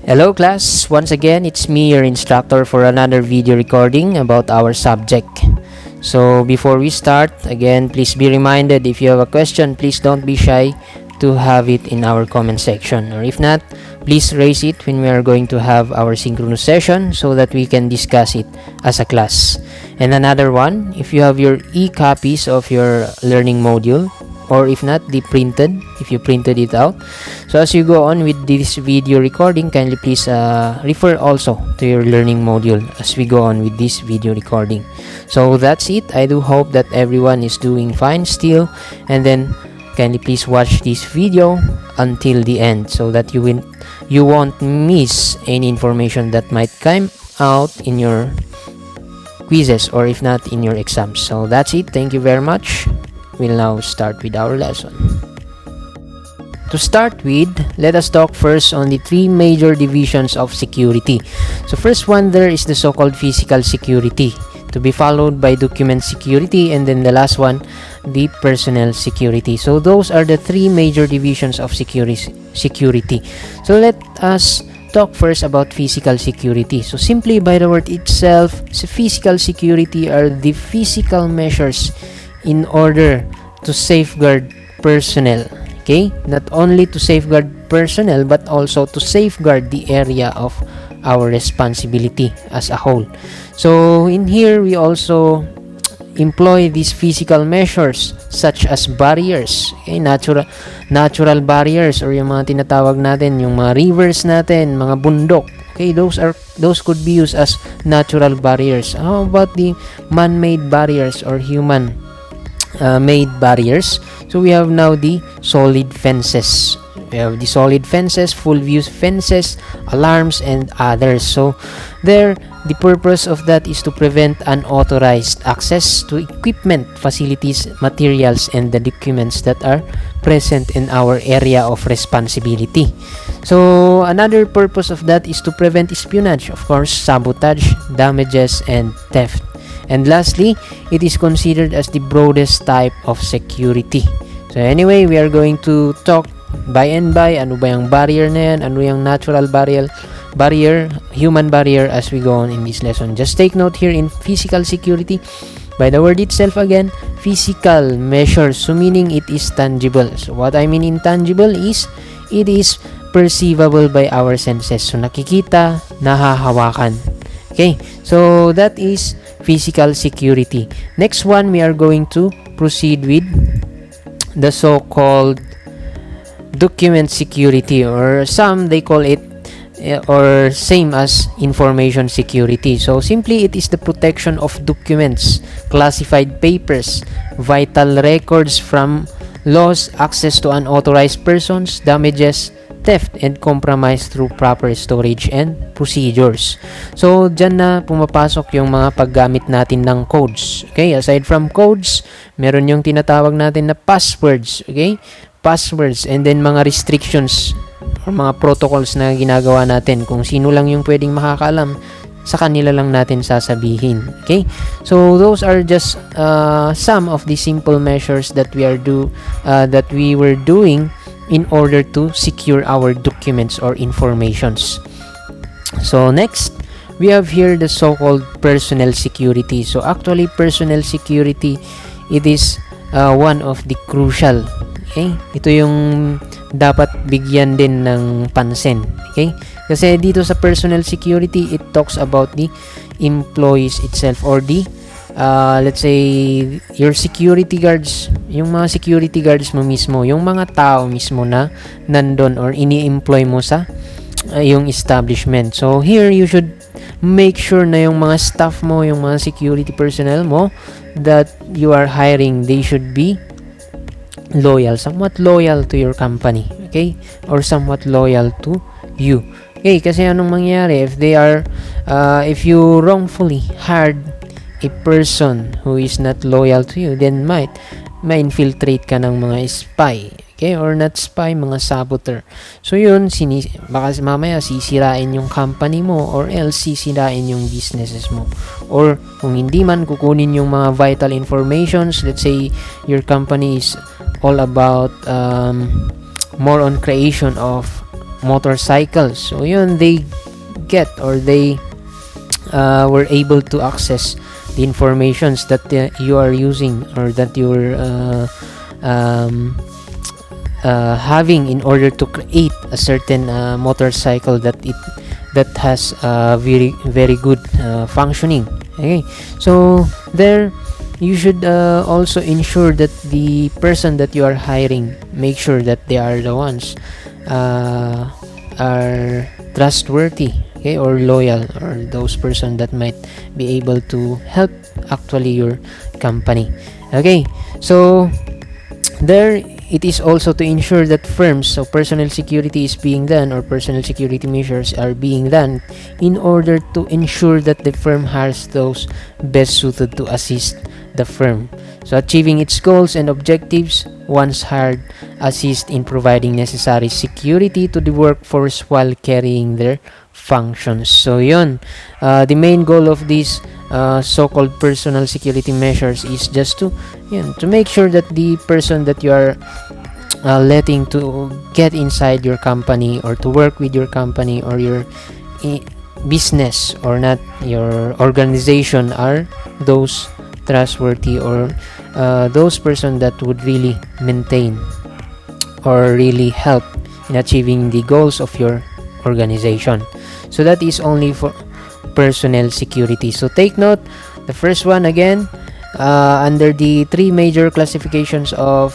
Hello class, once again it's me, your instructor, for another video recording about our subject. So before we start, again please be reminded, if you have a question, please don't be shy to have it in our comment section, or if not, please raise it when we are going to have our synchronous session so that we can discuss it as a class. And another one, if you have your e-copies of your learning module, or if not, if you printed it out, so as you go on with this video recording, kindly please refer also to your learning module as we go on with this video recording. So that's it. I do hope that everyone is doing fine still, and then kindly please watch this video until the end so that you won't miss any information that might come out in your quizzes, or if not, in your exams. So that's it. Thank you very much. We'll now start with our lesson. To start with, let us talk first on the three major divisions of security. So first one there is the so-called physical security, to be followed by document security, and then the last one, the personnel security. So those are the three major divisions of security. So let us talk first about physical security. So simply by the word itself, physical security are the physical measures in order to safeguard personnel. Okay, not only to safeguard personnel but also to safeguard the area of our responsibility as a whole. So in here we also employ these physical measures such as barriers, okay, natural barriers, or yung mga tinatawag natin, yung mga rivers natin, mga bundok. Okay, those could be used as natural barriers. How about the man-made barriers or human made barriers? So we have now the solid fences. We have the solid fences, full view fences, alarms, and others. So there, the purpose of that is to prevent unauthorized access to equipment, facilities, materials, and the documents that are present in our area of responsibility. So another purpose of that is to prevent espionage, of course, sabotage, damages, and theft. And lastly, it is considered as the broadest type of security. So anyway, we are going to talk by and by, ano ba yung barrier na yan, ano yung natural barrier, human barrier, as we go on in this lesson. Just take note here in physical security, by the word itself again, physical measures, so meaning it is tangible. So what I mean in tangible is, it is perceivable by our senses. So nakikita, nahahawakan. Okay, so that is physical security. Next one, we are going to proceed with the so-called document security, or some they call it or same as information security. So simply, it is the protection of documents, classified papers, vital records from loss, access to unauthorized persons, damages, theft, and compromise through proper storage and procedures. So dyan na pumapasok yung mga paggamit natin ng codes. Okay, aside from codes, meron yung tinatawag natin na passwords. Okay, passwords, and then mga restrictions or mga protocols na ginagawa natin. Kung sino lang yung pwedeng makakaalam, sa kanila lang natin sasabihin. Okay, so those are just some of the simple measures that we were doing in order to secure our documents or informations. So next, we have here the so-called personnel security. So actually, personnel security, it is one of the crucial. Okay, ito yung dapat bigyan din ng pansin. Okay, kasi dito sa personnel security, it talks about the employees itself, or the let's say your security guards, yung mga security guards mo mismo, yung mga tao mismo na nandun or ini-employ mo sa yung establishment. So here, you should make sure na yung mga staff mo, yung mga security personnel mo that you are hiring, they should be loyal, somewhat loyal to your company, okay, or somewhat loyal to you. Okay, kasi anong mangyari if if you wrongfully hired a person who is not loyal to you, then might infiltrate ka ng mga spy, okay, or not spy, mga saboteur. So yun, baka mamaya sisirain yung company mo, or else sisirain yung businesses mo, or kung hindi man, kukunin yung mga vital informations. Let's say your company is all about more on creation of motorcycles. So yun, they get, or they were able to access the informations that you are using, or that you're having in order to create a certain motorcycle that has very very good functioning. Okay, so there you should also ensure that the person that you are hiring, make sure that they are the ones are trustworthy, okay, or loyal, or those person that might be able to help actually your company. Okay, so there it is also to ensure that firms, so personal security is being done, or personal security measures are being done in order to ensure that the firm hires those best suited to assist the firm. So achieving its goals and objectives, once hired, assist in providing necessary security to the workforce while carrying their functions. So yun, the main goal of these so-called personal security measures is just to make sure that the person that you are letting to get inside your company, or to work with your company, or your business, or not, your organization, are those trustworthy, or those person that would really maintain or really help in achieving the goals of your organization. So that is only for personnel security. So take note, the first one again, under the three major classifications of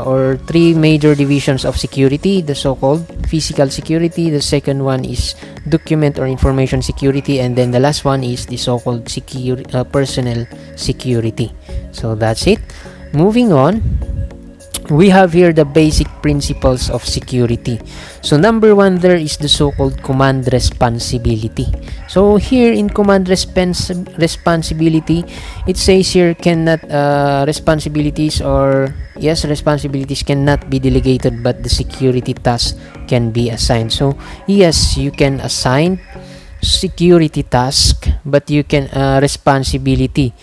or three major divisions of security, the so-called physical security, the second one is document or information security, and then the last one is the so-called personnel security. So that's it. Moving on, we have here the basic principles of security. So number one, there is the so-called command responsibility. So here in command responsibility, it says here cannot responsibilities cannot be delegated, but the security task can be assigned. So yes, you can assign security task, but you can responsibility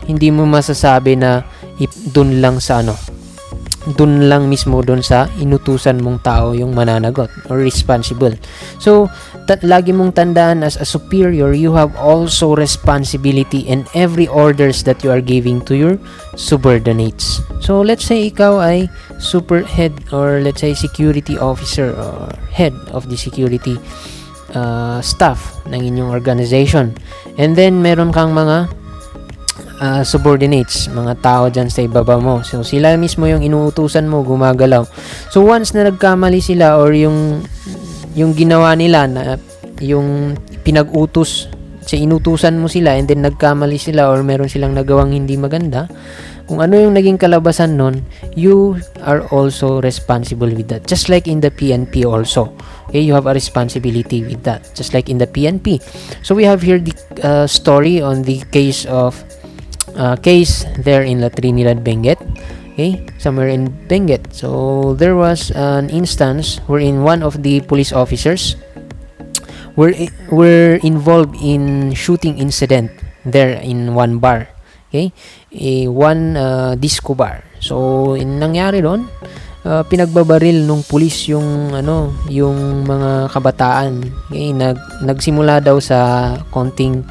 hindi mo masasabi na dun lang sa dun lang mismo dun sa inutusan mong tao yung mananagot or responsible. So lagi mong tandaan, as a superior, you have also responsibility in every orders that you are giving to your subordinates. So let's say ikaw ay super head, or let's say security officer, or head of the security staff ng inyong organization, and then meron kang mga subordinates, mga tao dyan sa ibaba mo. So sila mismo yung inuutusan mo, gumagalaw. So once na nagkamali sila, or yung ginawa nila na yung pinag-utos sa inutusan mo sila, and then nagkamali sila, or meron silang nagawang hindi maganda, kung ano yung naging kalabasan nun, you are also responsible with that. Just like in the PNP also. Okay, you have a responsibility with that. Just like in the PNP. So we have here the story on the case there in La Trinidad, Benguet. Okay, somewhere in Benguet. So there was an instance wherein one of the police officers were involved in shooting incident there in one bar. Okay, one disco bar. So nangyari doon, pinagbabaril nung pulis yung mga kabataan. Okay, nagsimula daw sa konting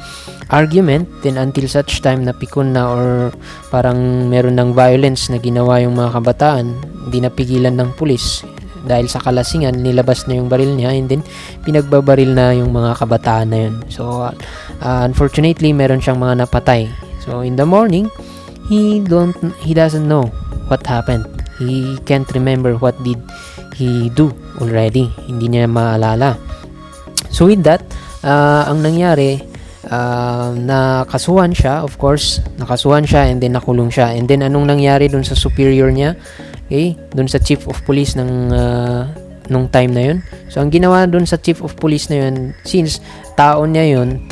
argument, then until such time na pikon na, or parang meron ng violence na ginawa yung mga kabataan, hindi napigilan ng pulis dahil sa kalasingan, nilabas na yung baril niya, and then pinagbabaril na yung mga kabataan na yun. So unfortunately, meron siyang mga napatay. So in the morning, he doesn't know what happened. He can't remember what did he do already. Hindi niya maalala. So with that, ang nangyari, nakasuhan siya, of course, and then nakulong siya. And then anong nangyari dun sa superior niya? Okay, dun sa chief of police nung time na yun. So ang ginawa dun sa chief of police na yun, since tao niya yung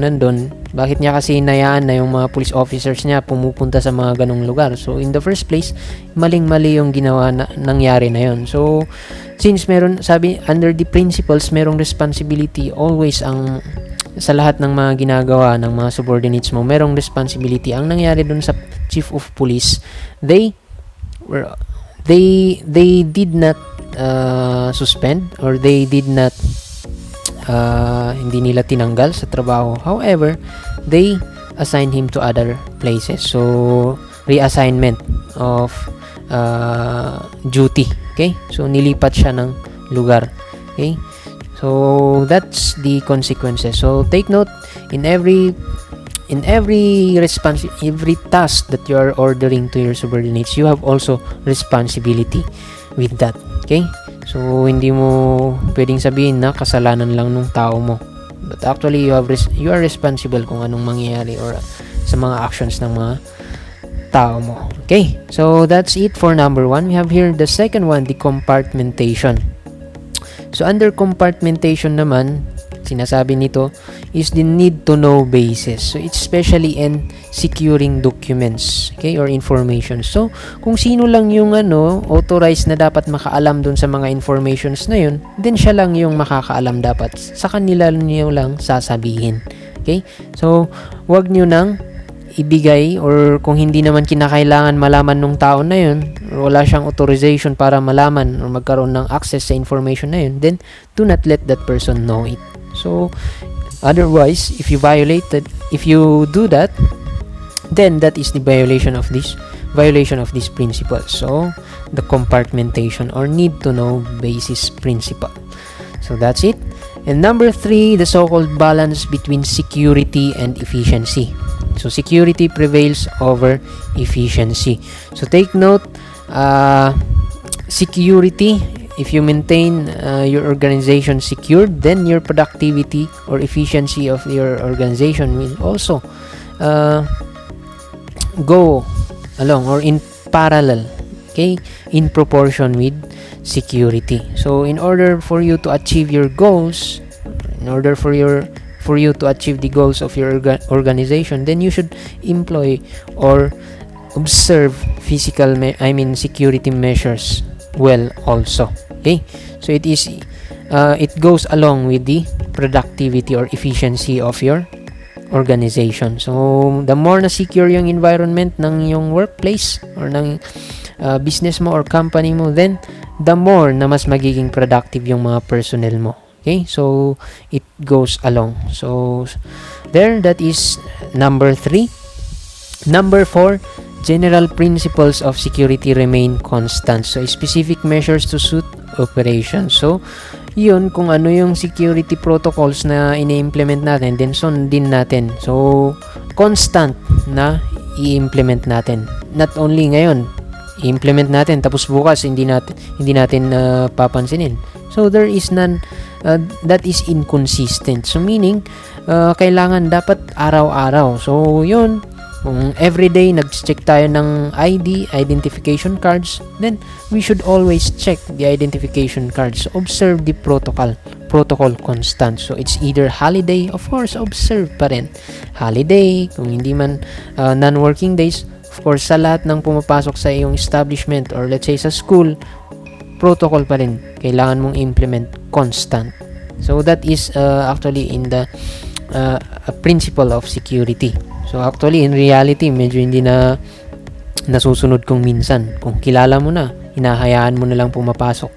nandun, bakit niya kasi hinayaan na yung mga police officers niya pumupunta sa mga ganong lugar? So in the first place, maling-mali yung ginawa nangyari na yun. So since sabi under the principles, merong responsibility always sa lahat ng mga ginagawa ng mga subordinates mo, merong responsibility. Ang nangyari dun sa chief of police, they did not suspend or they did not hindi nila tinanggal sa trabaho. However, they assigned him to other places. So, reassignment of duty. Okay? So, nilipat siya ng lugar. Okay? So, that's the consequences. So, take note, in every task that you are ordering to your subordinates, you have also responsibility with that. Okay? So, hindi mo pwedeng sabihin na kasalanan lang nung tao mo. But actually, you are responsible kung anong mangyayari or sa mga actions ng mga tao mo. Okay? So, that's it for number 1. We have here the second one, the compartmentation. So, under compartmentation naman, sinasabi nito is the need to know basis. So, it's especially in securing documents, okay, or information. So, kung sino lang yung authorized na dapat makaalam dun sa mga informations na yun, then siya lang yung makakaalam dapat. Sa kanila niyo lang sasabihin. Okay? So, wag nyo nang ibigay or kung hindi naman kinakailangan malaman nung tao na yun or wala siyang authorization para malaman or magkaroon ng access sa information na yun, then do not let that person know it. So, otherwise, if you do that, then that is the violation of this principle. So, the compartmentation or need to know basis principle. So, that's it. And number 3, the so-called balance between security and efficiency. So, security prevails over efficiency. So, take note, security, if you maintain your organization secured, then your productivity or efficiency of your organization will also go along or in parallel, okay, in proportion with security. So, in order for you to achieve your goals, for you to achieve the goals of your organization, then you should employ or observe security measures well also. Okay? So it goes along with the productivity or efficiency of your organization. So the more na secure yung environment ng yung workplace or ng business mo or company mo, then the more na mas magiging productive yung mga personnel mo. Okay, so it goes along. So that is number 3. Number 4, general principles of security remain constant. So specific measures to suit operations. So yun, kung ano yung security protocols na ini-implement natin, then sundin natin. So constant na i-implement natin. Not only ngayon, i-implement natin tapos bukas hindi natin papansinin. So there is none that is inconsistent. So meaning kailangan dapat araw-araw. So yun, kung everyday nag-check tayo ng identification cards, then we should always check the identification cards. Observe the protocol constant. So it's either holiday, of course, observe pa rin. Holiday, kung hindi man non-working days, of course, sa lahat ng pumapasok sa iyong establishment or let's say sa school, protocol pa rin. Kailangan mong implement constant. So that is actually in the principle of security. So actually, in reality, medyo hindi na nasusunod kung minsan. Kung kilala mo na, hinahayaan mo na lang pumapasok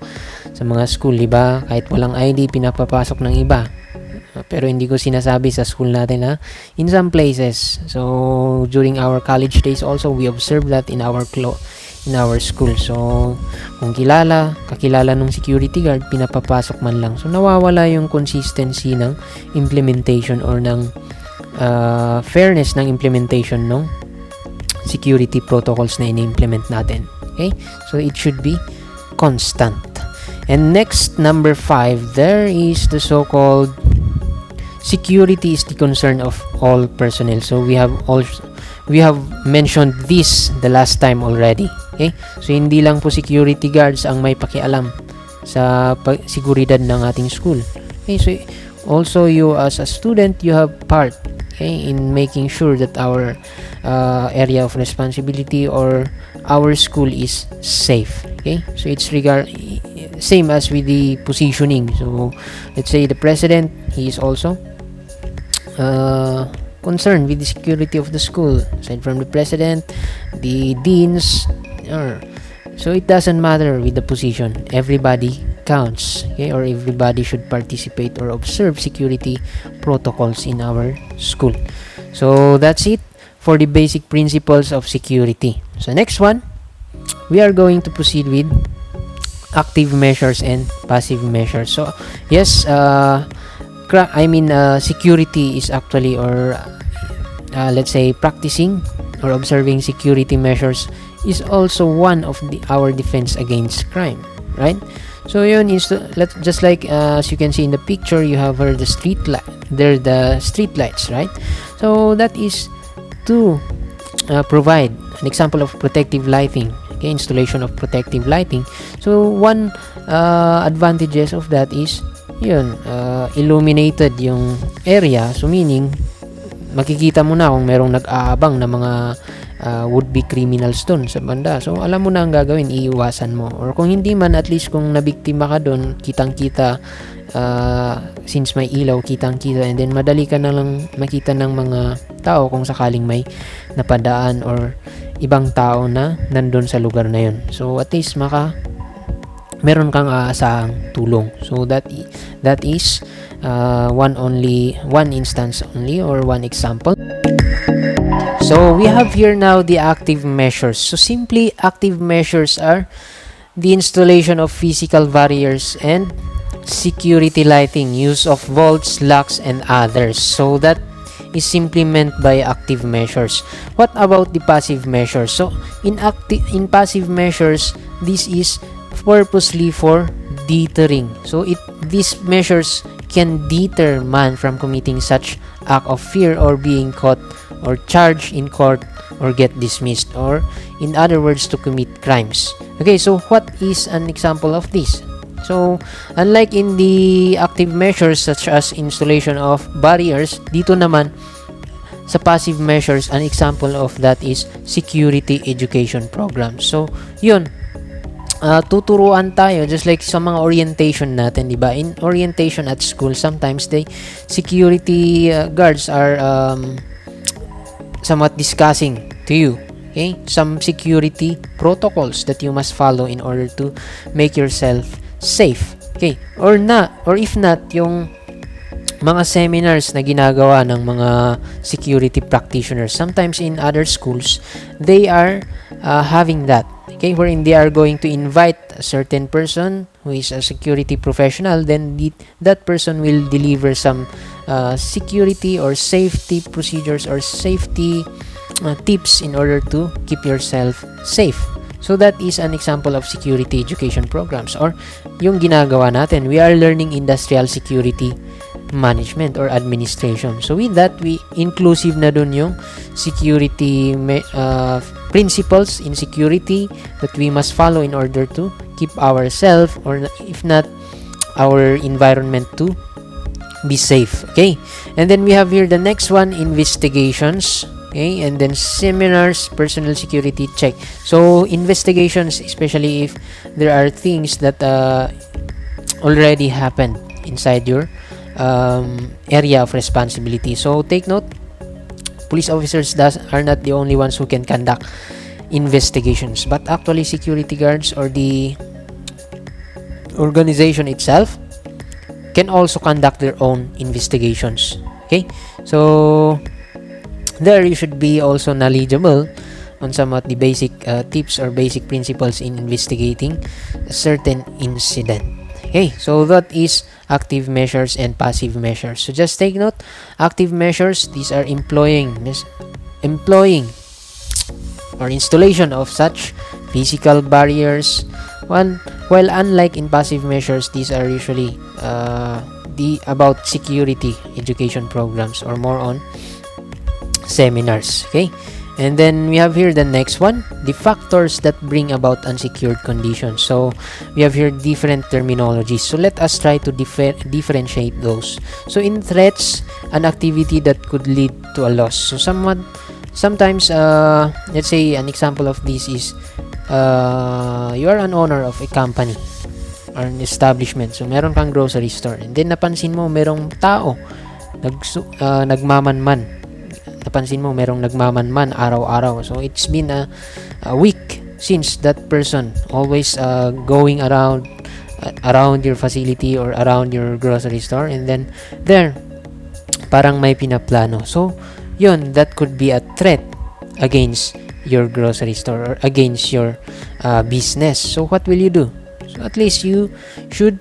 sa mga school, diba? Kahit walang ID, pinapapasok ng iba. Pero hindi ko sinasabi sa school natin, ha? In some places. So, during our college days also, we observe that in our school. So, kung kakilala ng security guard, pinapapasok man lang. So, nawawala yung consistency ng implementation or ng fairness ng implementation ng security protocols na ini-implement natin. Okay? So, it should be constant. And next, number 5, there is the so-called security is the concern of all personnel. So, we have mentioned this the last time already. Okay? So, hindi lang po security guards ang may pakialam sa seguridad ng ating school. Okay? So, also you as a student, you have part, okay, in making sure that our area of responsibility or our school is safe. Okay? So, it's same as with the positioning. So, let's say the president, he is also concerned with the security of the school. Aside from the president, the deans or So it doesn't matter with the position. Everybody counts, okay? Or everybody should participate or observe security protocols in our school. So that's it for the basic principles of security. So next one, we are going to proceed with active measures and passive measures. So yes, security is actually, or let's say practicing or observing security measures is also one of our defense against crime, right? So yun is just like as you can see in the picture, you have the street light. They're the street lights, right? So that is to provide an example of protective lighting. Okay, installation of protective lighting. So one advantages of that is yun, illuminated yung area. So meaning makikita mo na kung merong nag-aabang na mga would-be criminals dun sa banda. So alam mo na ang gagawin, iiwasan mo. Or kung hindi man, at least kung nabiktima ka dun, kitang-kita, since may ilaw, kitang-kita, and then madali ka na lang makita ng mga tao kung sakaling may napadaan or ibang tao na nandun sa lugar na yun. So at least meron kang aasahang tulong. So that is one instance only, or one example. So we have here now the active measures. So simply, active measures are the installation of physical barriers and security lighting, use of vaults, locks, and others. So that is simply meant by active measures. What about the passive measures? So in passive measures, this is purposely for deterring. So these measures can deter man from committing such act of fear or being caught or charged in court or get dismissed, or in other words, to commit crimes. Okay, so what is an example of this? So unlike in the active measures such as installation of barriers, dito naman sa passive measures, an example of that is security education programs. So yun, tuturuan tayo just like sa mga orientation natin, di ba? In orientation at school, sometimes security guards are somewhat discussing to you, okay, some security protocols that you must follow in order to make yourself safe, okay? Or if not, yung mga seminars na ginagawa ng mga security practitioners, sometimes in other schools, they are having that, okay, wherein they are going to invite a certain person who is a security professional, then that person will deliver some security or safety procedures or safety tips in order to keep yourself safe. So that is an example of security education programs, or yung ginagawa natin, we are learning industrial security management or administration. So with that, we inclusive na dun yung security principles in security that we must follow in order to keep ourselves, or if not, our environment to be safe. Okay, and then we have here the next one, investigations. Okay, and then seminars, personal security check. So investigations, especially if there are things that already happened inside your area of responsibility. So take note, police officers are not the only ones who can conduct investigations, but actually security guards or the organization itself can also conduct their own investigations. Okay, so there you should be also knowledgeable on somewhat the basic tips or basic principles in investigating a certain incident. Okay, so that is active measures and passive measures. So just take note, active measures, these are employing or installation of such physical barriers, while unlike in passive measures, these are usually about security education programs or more on seminars. Okay, and then we have here the next one, the factors that bring about unsecured conditions. So we have here different terminologies, so let us try to differentiate those. So in threats, an activity that could lead to a loss. So sometimes let's say an example of this is you are an owner of a company or an establishment. So meron kang grocery store, and then napansin mo merong tao nagmamanman. Napansin mo merong nagmamanman araw-araw. So it's been a week since that person always going around your facility or around your grocery store, and then there parang may pinaplano. So yun, that could be a threat against your grocery store or against your business. So what will you do? So at least you should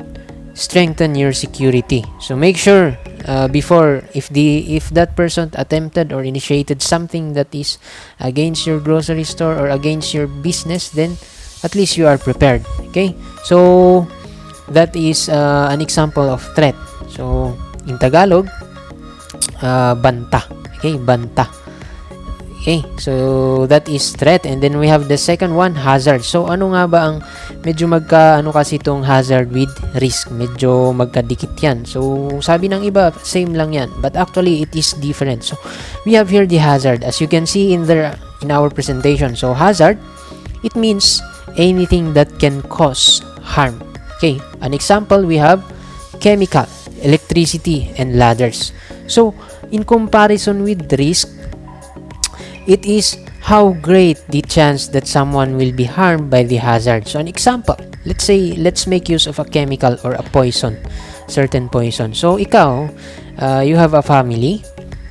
strengthen your security. So make sure before, if that person attempted or initiated something that is against your grocery store or against your business, then at least you are prepared. Okay, so that is an example of threat. So in Tagalog, banta. Okay, banta. Okay, so that is threat. And then we have the second one, hazard. So ano nga ba ang medyo kasi itong hazard with risk? Medyo magkadikit yan. So sabi ng iba, same lang yan. But actually, it is different. So we have here the hazard. As you can see in our presentation. So hazard, it means anything that can cause harm. Okay, an example, we have chemical, electricity, and ladders. So in comparison with risk, it is how great the chance that someone will be harmed by the hazard. So an example, let's make use of a chemical or a poison, certain poison. So ikaw, you have a family,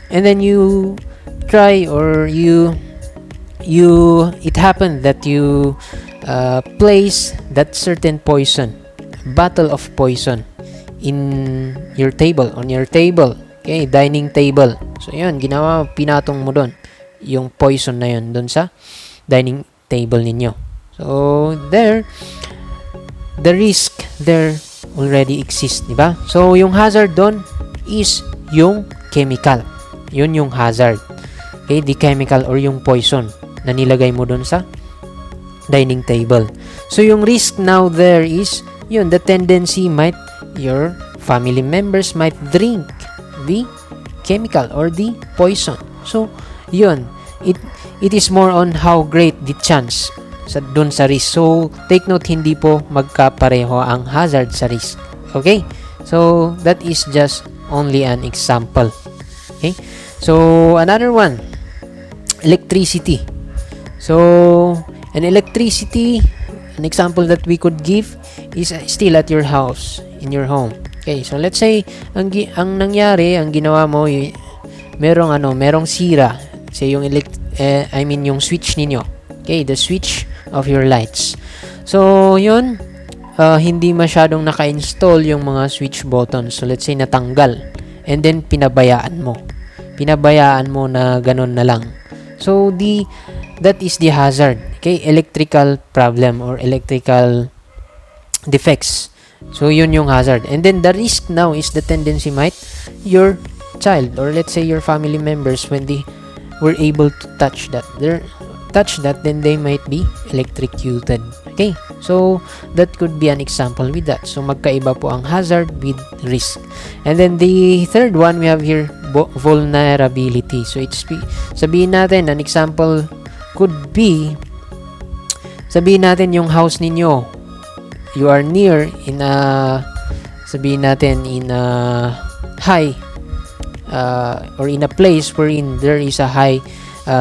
and then you try, or it happened that you place that certain poison, bottle of poison, on your table, okay, dining table. So yun, ginawa, pinatong mo doon yung poison na yun doon sa dining table ninyo. So there, the risk there already exists, di ba? So yung hazard doon is yung chemical. Yun yung hazard. Okay, the chemical or yung poison na nilagay mo doon sa dining table. So yung risk now there is yun, the tendency your family members might drink the chemical or the poison. So yun, it is more on how great the chance dun sa risk. So take note, hindi po magkapareho ang hazard sa risk. Okay, so that is just only an example. Okay, so another one, electricity. So an example that we could give is still at your house, in your home. Okay, so let's say ang ginawa mo, merong sira sa yung yung switch ninyo. Okay, the switch of your lights. So yun, hindi masyadong naka-install yung mga switch buttons. So let's say natanggal, and then pinabayaan mo na ganun na lang. So that is the hazard. Okay, electrical problem or electrical defects. So yun yung hazard. And then the risk now is the tendency your child, or let's say your family members, when they were able to touch that, then they might be electrocuted. Okay, so that could be an example with that. So magkaiba po ang hazard with risk. And then the third one, we have here vulnerability. So sabihin natin, an example could be, sabihin natin yung house ninyo, you are near in a high or in a place wherein there is a high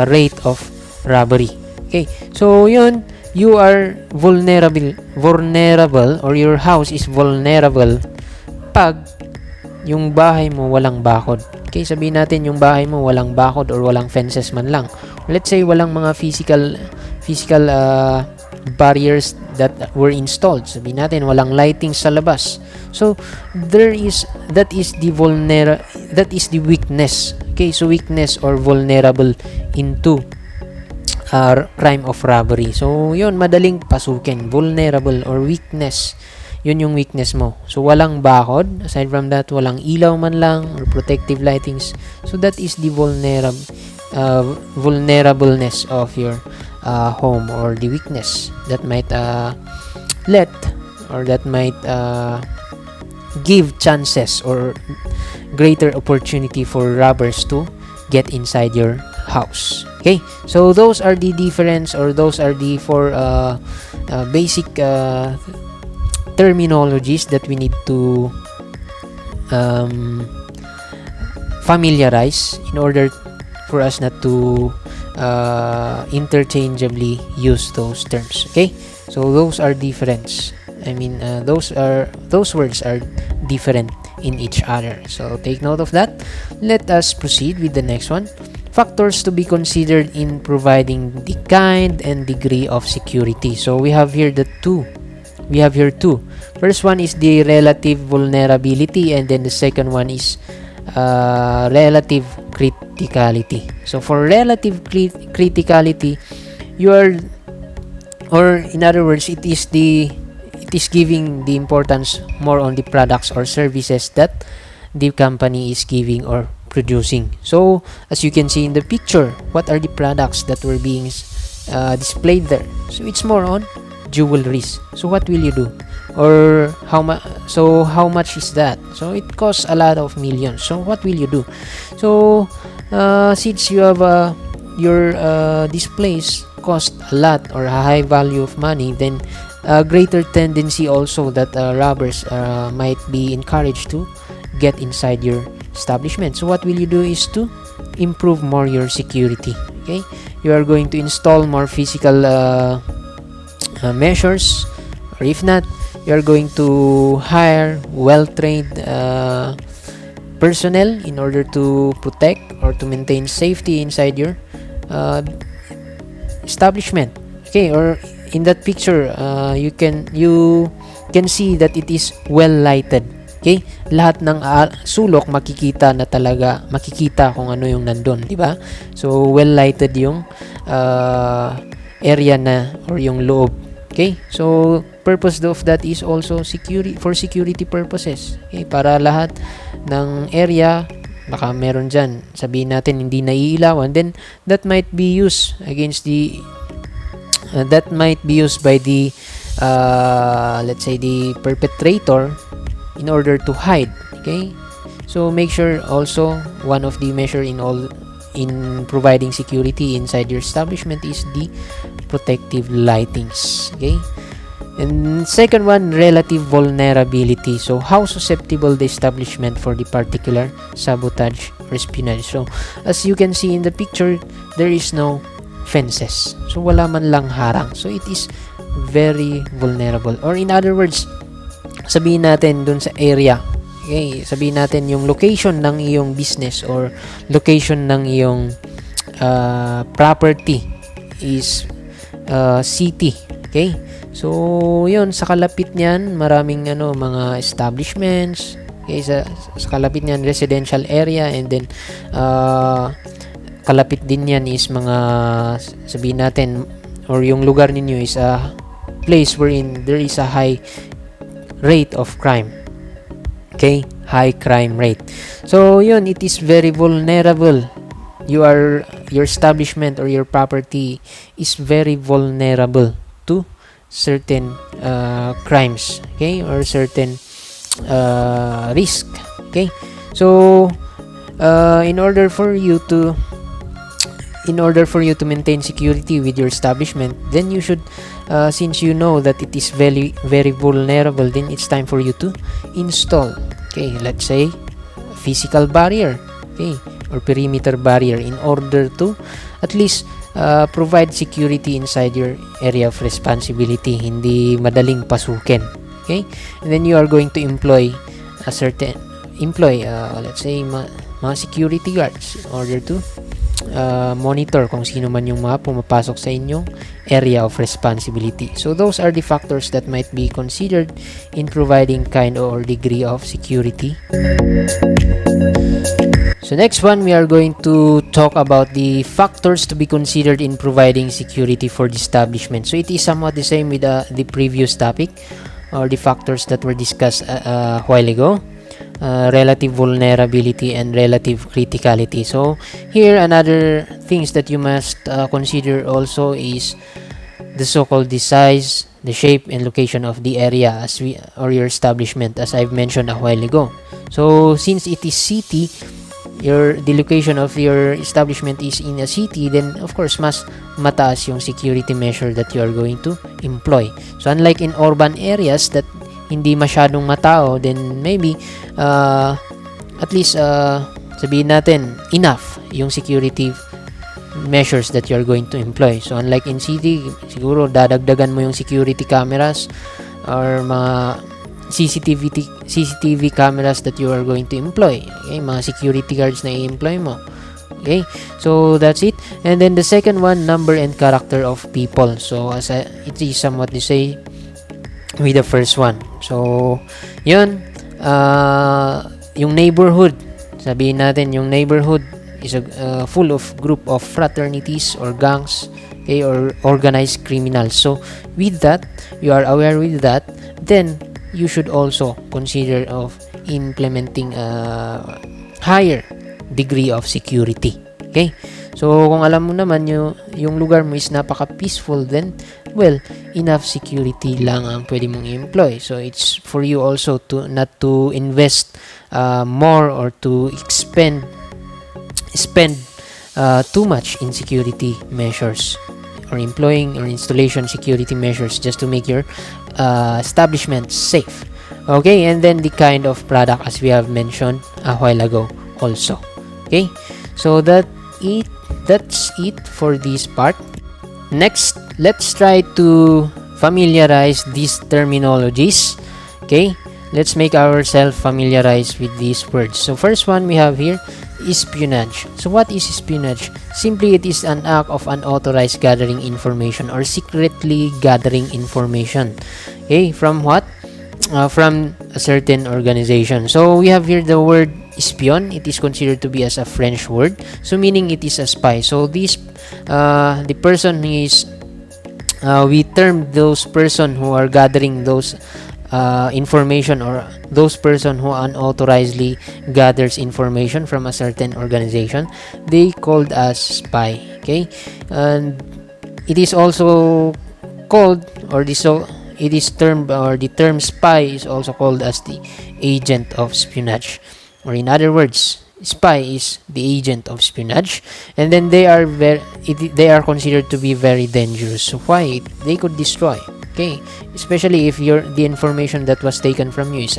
rate of robbery. Okay, so yun, you are vulnerable, or your house is vulnerable pag yung bahay mo walang bakod. Okay, sabihin natin yung bahay mo walang bakod or walang fences man lang. Let's say walang mga physical barriers that were installed. Sabihin natin walang lighting sa labas. So that is the weakness. Okay, so weakness or vulnerable into crime of robbery. So yun, madaling pasukin, vulnerable or weakness. Yun yung weakness mo. So walang bakod, aside from that walang ilaw man lang or protective lightings. So that is the vulnerableness of your home, or the weakness that might give chances or greater opportunity for robbers to get inside your house. Okay, so those are the difference, or those are the four basic terminologies that we need to familiarize in order for us not to interchangeably use those terms. Okay, so those are different. I mean, those words are different in each other. So take note of that. Let us proceed with the next one. Factors to be considered in providing the kind and degree of security. So we have here two. First one is the relative vulnerability, and then the second one is relative criticality. So for relative criticality, or in other words, it is giving the importance more on the products or services that the company is giving or producing. So as you can see in the picture, what are the products that were being displayed there? So it's more on jewelries. So what will you do? Or how much is that? So it costs a lot of millions. So what will you do? So since you have your displays cost a lot or a high value of money, then a greater tendency also that robbers might be encouraged to get inside your establishment. So what will you do is to improve more your security. Okay, you are going to install more physical measures, or if not, you are going to hire well-trained personnel in order to protect or to maintain safety inside your establishment. Okay, or in that picture, you can see that it is well lighted. Okay, lahat ng sulok makikita kung ano yung nandun, di ba? So well lighted yung area na or yung loob. Okay, so purpose of that is also for security purposes. Okay, para lahat ng area, baka meron dyan, sabihin natin hindi naiilawan, then that might be used against the by the let's say the perpetrator in order to hide. Okay, so make sure also one of the measure in providing security inside your establishment is the protective lightings. Okay, and second one, relative vulnerability. So how susceptible the establishment for the particular sabotage or espionage. So as you can see in the picture, there is no fences, so wala man lang harang, so it is very vulnerable. Or in other words, sabihin natin dun sa area, okay, sabihin natin yung location ng iyong business or location ng iyong property is city. Okay, so yun, sa kalapit niyan maraming mga establishments. Okay, sa kalapit niyan residential area, and then kalapit din yan is mga, sabihin natin, or yung lugar ninyo is a place wherein there is a high rate of crime. Okay, high crime rate. So yun, it is very vulnerable. Your establishment or your property is very vulnerable to certain crimes, okay, or certain risk. Okay, so in order for you to maintain security with your establishment, then you should, since you know that it is very very vulnerable, then it's time for you to install, okay, let's say physical barrier, okay, or perimeter barrier, in order to at least provide security inside your area of responsibility, hindi madaling pasukin. Okay, and then you are going to employ let's say mga security guards in order to monitor kung sino man yung mga pumapasok sa inyong area of responsibility. So those are the factors that might be considered in providing kind or degree of security. So next one, we are going to talk about the factors to be considered in providing security for the establishment. So it is somewhat the same with the previous topic, or the factors that were discussed a while ago. Relative vulnerability and relative criticality. So here, another things that you must consider also is the so-called the size, the shape, and location of the area or your establishment, as I've mentioned a while ago. So since it is city, the location of your establishment is in a city, then of course mas mataas yung security measure that you are going to employ. So unlike in urban areas that hindi masyadong matao, then maybe at least sabihin natin enough yung security measures that you're going to employ. So unlike in city, siguro dadagdagan mo yung security cameras or mga CCTV cameras that you are going to employ. Okay, mga security guards na i-employ mo. Okay, so that's it. And then the second one, number and character of people. So it is somewhat the same with the first one. So yun, yung neighborhood, sabihin natin yung neighborhood is full of group of fraternities or gangs, okay, or organized criminals. So with that, you are aware with that, then you should also consider of implementing a higher degree of security. Okay? So, kung alam mo naman yung lugar mo is napaka-peaceful, then, well, enough security lang ang pwede mong i-employ. So, it's for you also to not to invest more or to spend too much in security measures or employing or installation security measures just to make your establishment safe. Okay, and then the kind of product as we have mentioned a while ago also. Okay, so that's it for this part. Next, let's try to familiarize these terminologies. Okay, let's make ourselves familiarized with these words. So first one we have here, espionage. So what is espionage? Simply, it is an act of unauthorized gathering information or secretly gathering information. Okay, from what? From a certain organization. So we have here the word espion. It is considered to be as a French word, so meaning it is a spy. So this the person is we term those person who are gathering those information, or those person who unauthorizedly gathers information from a certain organization, they called as spy. Okay, and it is also called, or it is termed, or the term spy is also called as the agent of espionage, or in other words, spy is the agent of espionage. And then they are considered to be very dangerous. So why? They could destroy. Okay, especially if the information that was taken from you is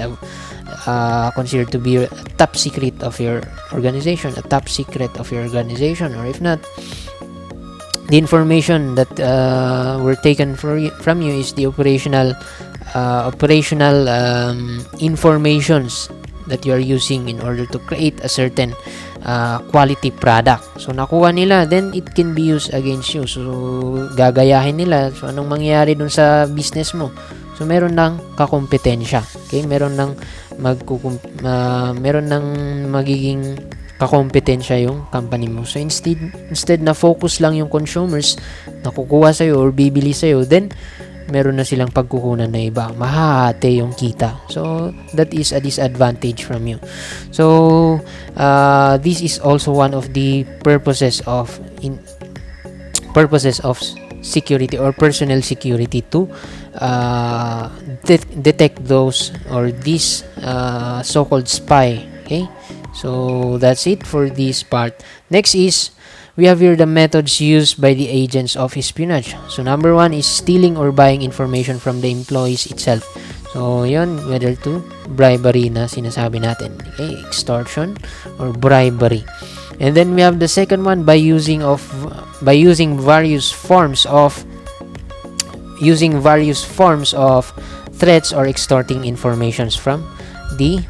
considered to be a top secret of your organization, or if not, the information that were taken from you is the operational informations that you are using in order to create a certain quality product. So nakuha nila, then it can be used against you. So gagayahin nila. So anong mangyayari dun sa business mo? So meron ng kakompetensya. Okay, meron ng magiging kakompetensya yung company mo. So instead na focus lang yung consumers na kukuha sa'yo or bibili sa'yo, then meron na silang pagkukunan na iba. Mahahati yung kita. So that is a disadvantage from you. So this is also one of the purposes of security or personnel security to detect those or this so-called spy. Okay, so that's it for this part. Next is we have here the methods used by the agents of espionage. So number one is stealing or buying information from the employees itself. So yun, whether to bribery na sinasabi natin. Okay, extortion or bribery. And then we have the second one, by using various forms of threats or extorting informations from the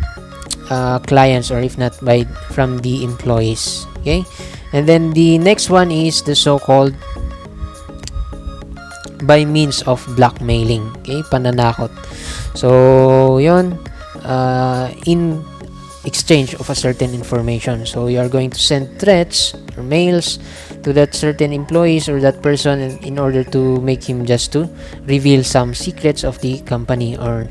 clients, or if not from the employees. Okay, and then the next one is the so-called by means of blackmailing. Okay, pananakot. So yun, in exchange of a certain information. So you are going to send threats or mails to that certain employees or that person in order to make him just to reveal some secrets of the company or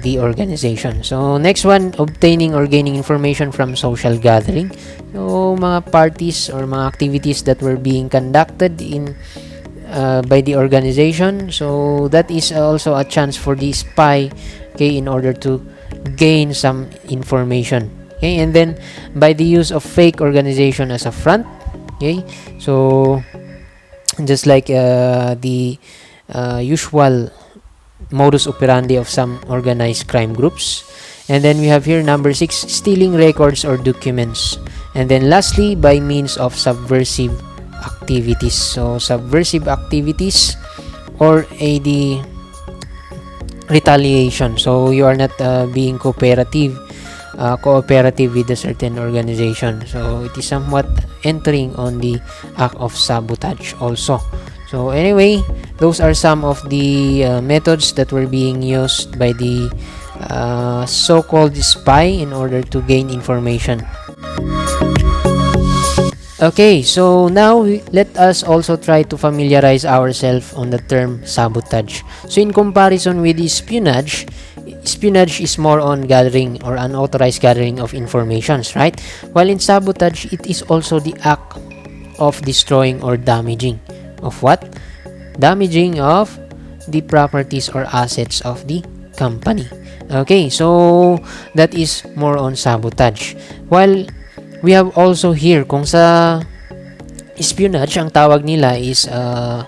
the organization. So next one, obtaining or gaining information from social gathering. So mga parties or mga activities that were being conducted by the organization. So that is also a chance for the spy, okay, in order to gain some information. Okay, and then by the use of fake organization as a front. Okay, so just like the usual modus operandi of some organized crime groups. And then we have here number 6, stealing records or documents. And then lastly, by means of subversive activities. So, subversive activities or the retaliation. So, you are not being cooperative with a certain organization. So, it is somewhat entering on the act of sabotage also. So, anyway, those are some of the methods that were being used by the so-called spy in order to gain information. Okay, so now let us also try to familiarize ourselves on the term sabotage. So in comparison with espionage, espionage is more on gathering or unauthorized gathering of informations, right? While in sabotage, it is also the act of destroying or damaging. Of what? Damaging of the properties or assets of the company. Okay, so that is more on sabotage. While we have also here, kung sa espionage, ang tawag nila is the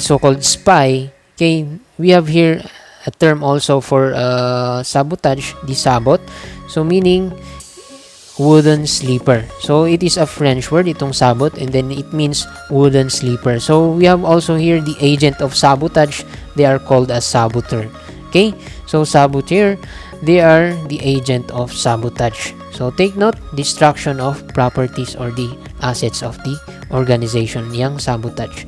so-called spy. Okay, we have here a term also for sabotage, the sabot. So, meaning wooden sleeper. So, it is a French word, itong sabot, and then it means wooden sleeper. So, we have also here the agent of sabotage. They are called as saboteur. Okay, so saboteur, they are the agent of sabotage. So, take note, destruction of properties or the assets of the organization, yang sabotage.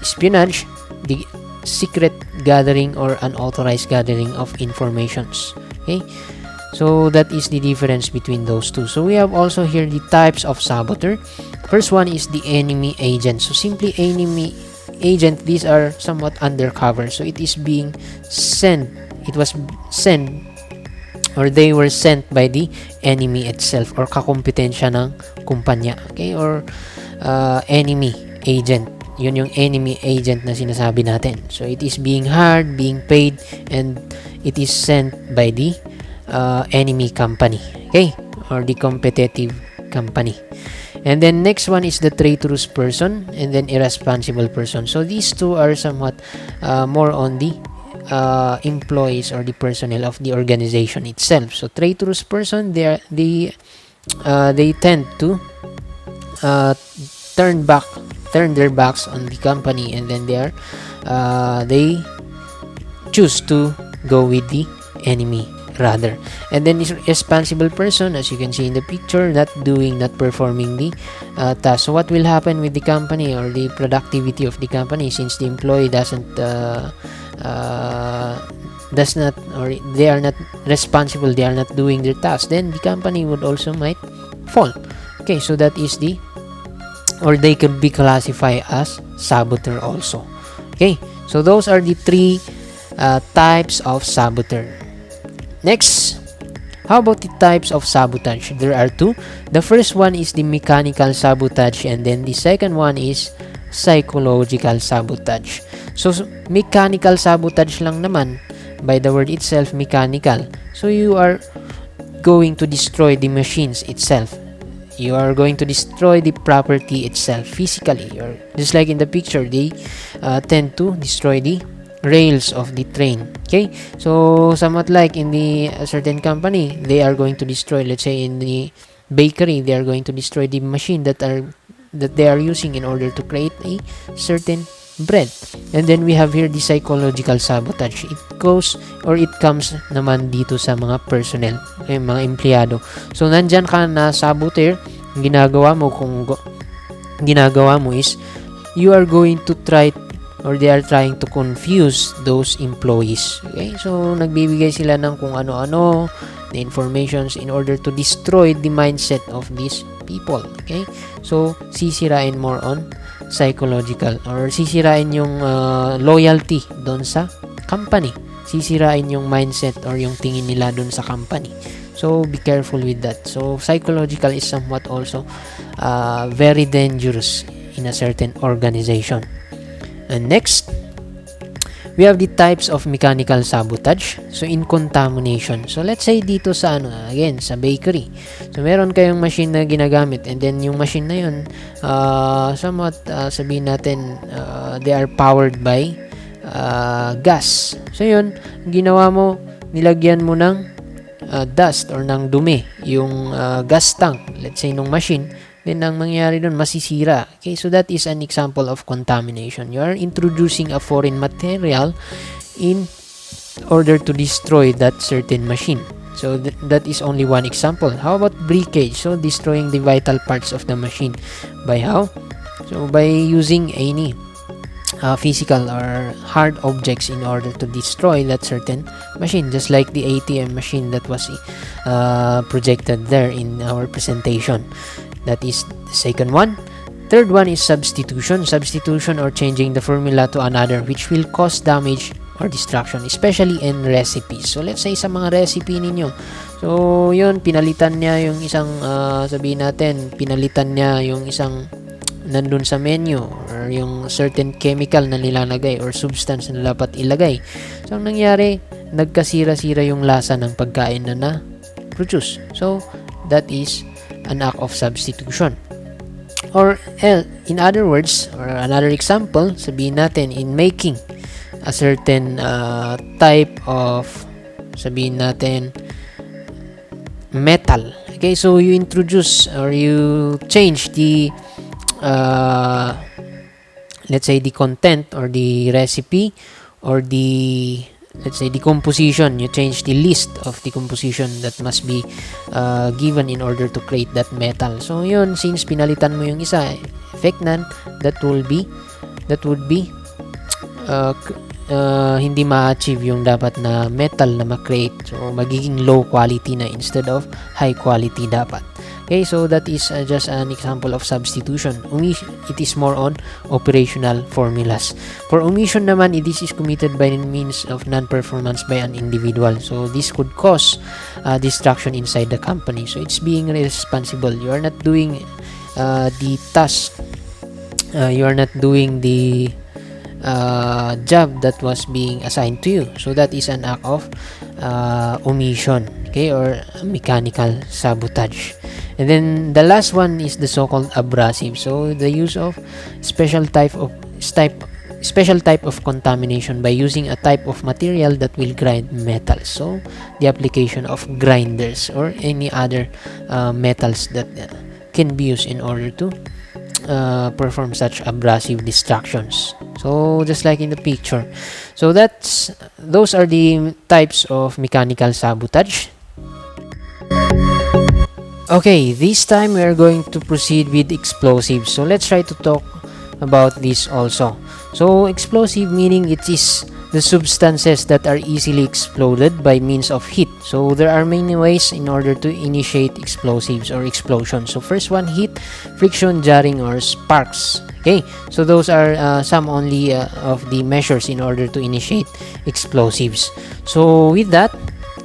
Espionage, the secret gathering or unauthorized gathering of informations. Okay, so that is the difference between those two. So, we have also here the types of saboteur. First one is the enemy agent. So, simply enemy agent, these are somewhat undercover. So, it is being sent. It was sent or they were sent by the enemy itself or kakumpetensya ng kumpanya. Okay, or enemy agent. Yun yung enemy agent na sinasabi natin. So, it is being hired, being paid, and it is sent by the enemy company. Okay, or the competitive company. And then next one is the traitorous person and then irresponsible person. So, these two are somewhat more on the employees or the personnel of the organization itself. So, traitorous person, they tend to turn their backs on the company, and then they choose to go with the enemy rather. And then responsible person, as you can see in the picture, not performing the task. So what will happen with the company or the productivity of the company, since the employee does not, or they are not responsible, they are not doing their task, then the company would also might fall. Okay, so that is or they could be classified as saboteur also. Okay, so those are the three types of saboteur. Next, how about the types of sabotage? There are two. The first one is the mechanical sabotage, and then the second one is psychological sabotage. So, mechanical sabotage lang naman, by the word itself, mechanical. So, you are going to destroy the machines itself. You are going to destroy the property itself physically. Or just like in the picture, they tend to destroy the rails of the train. Okay, so somewhat like in the certain company, they are going to destroy, let's say in the bakery, they are going to destroy the machine that they are using in order to create a certain bread. And then we have here the psychological sabotage. It comes naman dito sa mga personnel, mga empleyado. So nandyan ka na saboteur, ginagawa mo is you are going to try, or they are trying to confuse those employees. Okay, so nagbibigay sila ng kung ano-ano the informations in order to destroy the mindset of these people. Okay, so sisirain more on psychological, or sisirain yung loyalty doon sa company, sisirain yung mindset or yung tingin nila doon sa company. So be careful with that. So psychological is somewhat also very dangerous in a certain organization. And next, we have the types of mechanical sabotage. So, in contamination. So, let's say dito sa again, sa bakery. So, meron kayong machine na ginagamit, and then yung machine na yun, somewhat sabihin natin, they are powered by gas. So, yun, ginawa mo, nilagyan mo ng dust or ng dumi yung gas tank, let's say nung machine, then ang mangyayari doon, masisira. Okay, so that is an example of contamination. You are introducing a foreign material in order to destroy that certain machine. So that is only one example. How about breakage? So destroying the vital parts of the machine. By how? So by using any physical or hard objects in order to destroy that certain machine, just like the ATM machine that was projected there in our presentation. That is the second one. Third one is substitution. Substitution or changing the formula to another which will cause damage or destruction, especially in recipes. So let's say sa mga recipe ninyo, so yun, pinalitan niya yung isang sabihin natin, pinalitan niya yung isang nandun sa menu, or yung certain chemical na nilalagay or substance na dapat ilagay. So ang nangyari, nagkasira-sira yung lasa ng pagkain na na-produce. So that is an act of substitution. Or in other words, or another example, sabihin natin in making a certain type of, sabihin natin, metal. Okay, so you introduce or you change the let's say the content or the recipe or the, let's say, the composition. You change the list of the composition that must be given in order to create that metal. So yun, since pinalitan mo yung isa, effect nan, that would be hindi ma-achieve yung dapat na metal na ma-create. So magiging low quality na instead of high quality dapat. Okay, so that is just an example of substitution. It is more on operational formulas. For omission naman, this is committed by means of non-performance by an individual. So this could cause destruction inside the company. So it's being responsible. You are not doing the task. You are not doing the job that was being assigned to you. So that is an act of omission, okay, or mechanical sabotage. And then the last one is the so-called abrasive. So the use of special type of contamination by using a type of material that will grind metal. So the application of grinders or any other metals that can be used in order to perform such abrasive destructions. So just like in the picture. So those are the types of mechanical sabotage. Okay, this time we are going to proceed with explosives. So let's try to talk about this also. So explosive meaning it is the substances that are easily exploded by means of heat. So there are many ways in order to initiate explosives or explosions. So first one, heat, friction, jarring, or sparks. Okay, so those are some only of the measures in order to initiate explosives. So with that,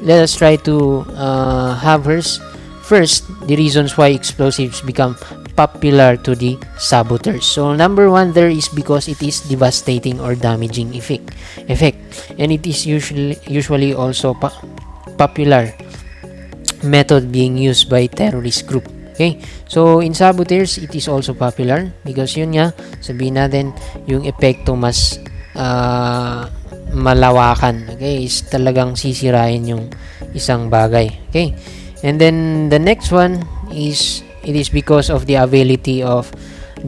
let us try to have first the reasons why explosives become popular to the saboteurs. So number one, there is because it is devastating or damaging effect, and it is usually also popular method being used by terrorist group. Okay, so in saboteurs it is also popular because yun nga, sabihin natin yung epekto mas malawakan. Okay, is talagang sisirain yung isang bagay. Okay, and then the next one is it is because of the availability of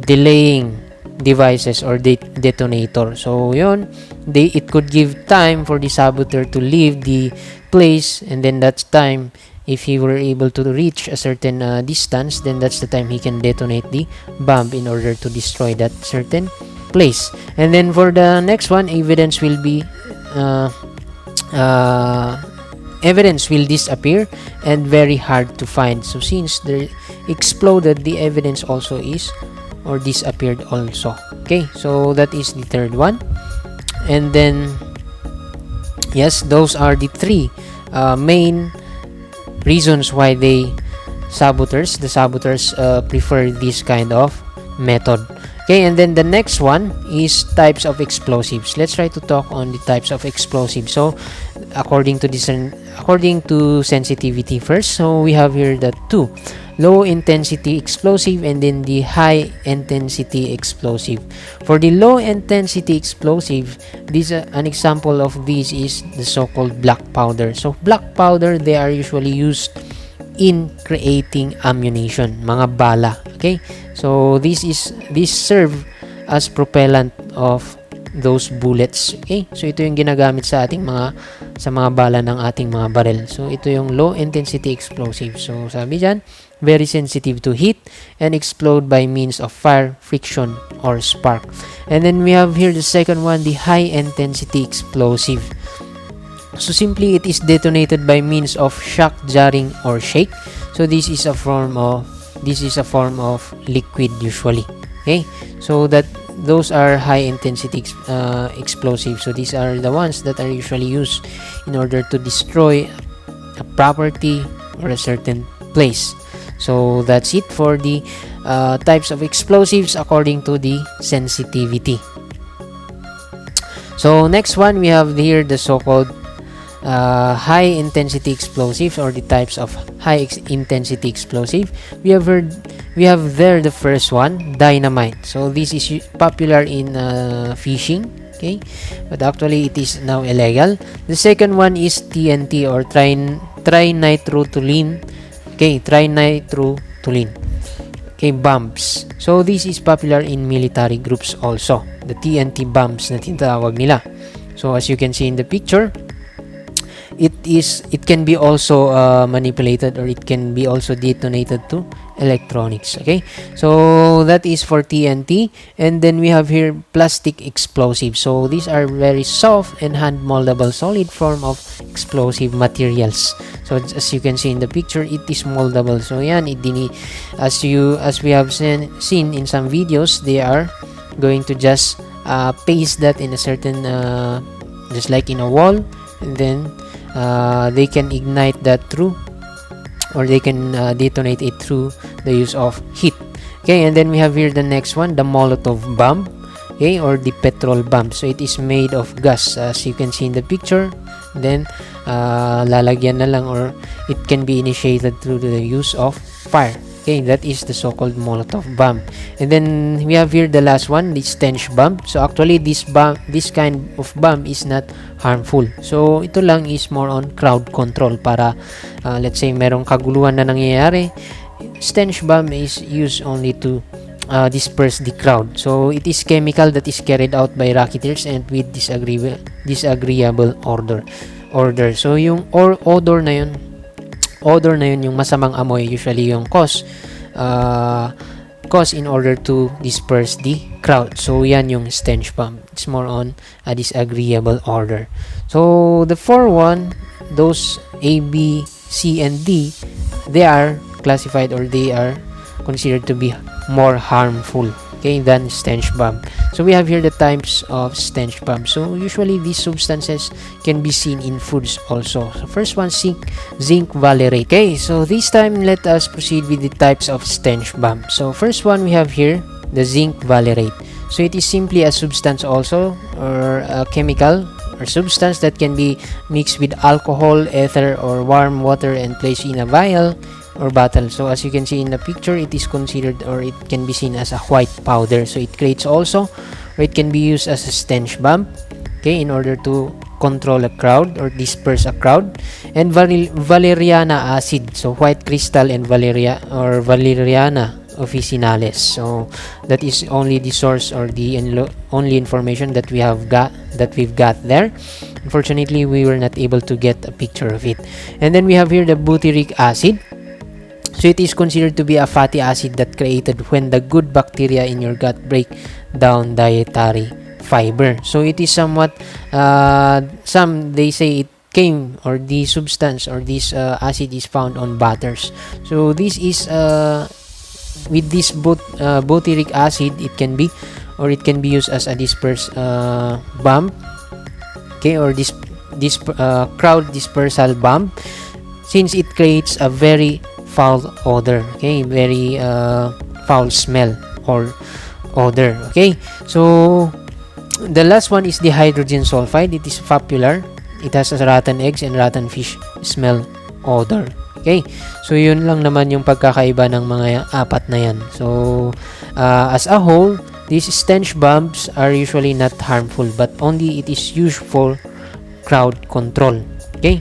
delaying devices or detonator. So yun, it could give time for the saboteur to leave the place, and then that's time, if he were able to reach a certain distance, then that's the time he can detonate the bomb in order to destroy that certain place. And then for the next one, evidence will disappear and very hard to find. So since they exploded, the evidence also is or disappeared also. Okay, so that is the third one. And then yes, those are the three main reasons why the saboteurs prefer this kind of method. Okay, and then the next one is types of explosives. Let's try to talk on the types of explosives. So according to sensitivity first, so we have here the two: low intensity explosive and then the high intensity explosive. For the low intensity explosive, this an example of this is the so-called black powder. So black powder, they are usually used in creating ammunition, mga bala. Okay, so this serve as propellant of those bullets. Okay, so ito yung ginagamit sa mga bala ng ating mga barrel. So ito yung low intensity explosive. So sabi dyan, very sensitive to heat and explode by means of fire, friction, or spark. And then we have here the second one, the high intensity explosive. So simply it is detonated by means of shock, jarring, or shake. So this is a form of liquid usually. Okay, so those are high intensity explosives. So these are the ones that are usually used in order to destroy a property or a certain place. So that's it for the types of explosives according to the sensitivity. So next one, we have here the so-called high intensity explosives, or the types of high intensity explosive. We have there the first one, dynamite. So this is popular in fishing, okay, but actually it is now illegal. The second one is TNT, or trinitrotoluene. Okay, trinitrotoluene. Okay, bombs. So this is popular in military groups also, the TNT bombs na tinatawag nila. So as you can see in the picture, it can be also manipulated, or it can be also detonated to electronics. Okay, so that is for TNT. And then we have here plastic explosives. So these are very soft and hand moldable solid form of explosive materials. So as you can see in the picture, it is moldable. So yan, as we have seen in some videos, they are going to just paste that in a certain just like in a wall, and then they can ignite that through, or they can detonate it through the use of heat. Okay, and then we have here the next one, the Molotov bomb, okay, or the petrol bomb. So it is made of gas, as you can see in the picture. Then lalagyan na lang, or it can be initiated through the use of fire. Okay, that is the so-called Molotov bomb. And then we have here the last one, the stench bomb. So actually this kind of bomb is not harmful. So ito lang is more on crowd control, para let's say merong kaguluhan na nangyayari. Stench bomb is used only to disperse the crowd. So it is chemical that is carried out by racketeers and with disagreeable order. So yung odor na yun yung masamang amoy, usually yung cause in order to disperse the crowd. So yan yung stench bomb. It's more on a disagreeable order. So the fourth one, those A, B, C, and D, they are classified, or they are considered to be more harmful, okay, than stench bomb. So we have here the types of stench bomb. So usually these substances can be seen in foods also. So first one, zinc valerate. Okay, so this time let us proceed with the types of stench bomb. So first one, we have here the zinc valerate. So it is simply a substance also, or a chemical or substance that can be mixed with alcohol, ether, or warm water and placed in a vial or bottle. So as you can see in the picture, it is considered, or it can be seen as a white powder. So it creates also, or it can be used as a stench bomb, okay, in order to control a crowd or disperse a crowd. And valeriana acid, so white crystal, and valeriana officinales. So that is only the source, or the only information that we've got there. Unfortunately, we were not able to get a picture of it. And then we have here the butyric acid. So it is considered to be a fatty acid that created when the good bacteria in your gut break down dietary fiber. So it is somewhat some they say it came, or the substance, or this acid is found on butters. So this is with this butyric acid, it can be used as a disperse bomb, okay, or this crowd dispersal bomb, since it creates a very foul odor, okay, very foul smell or odor. Okay, so the last one is the hydrogen sulfide. It is popular. It has a rotten eggs and rotten fish smell odor. Okay, so yun lang naman yung pagkakaiba ng mga apat na yan. So as a whole, these stench bombs are usually not harmful, but only it is used for crowd control. Okay,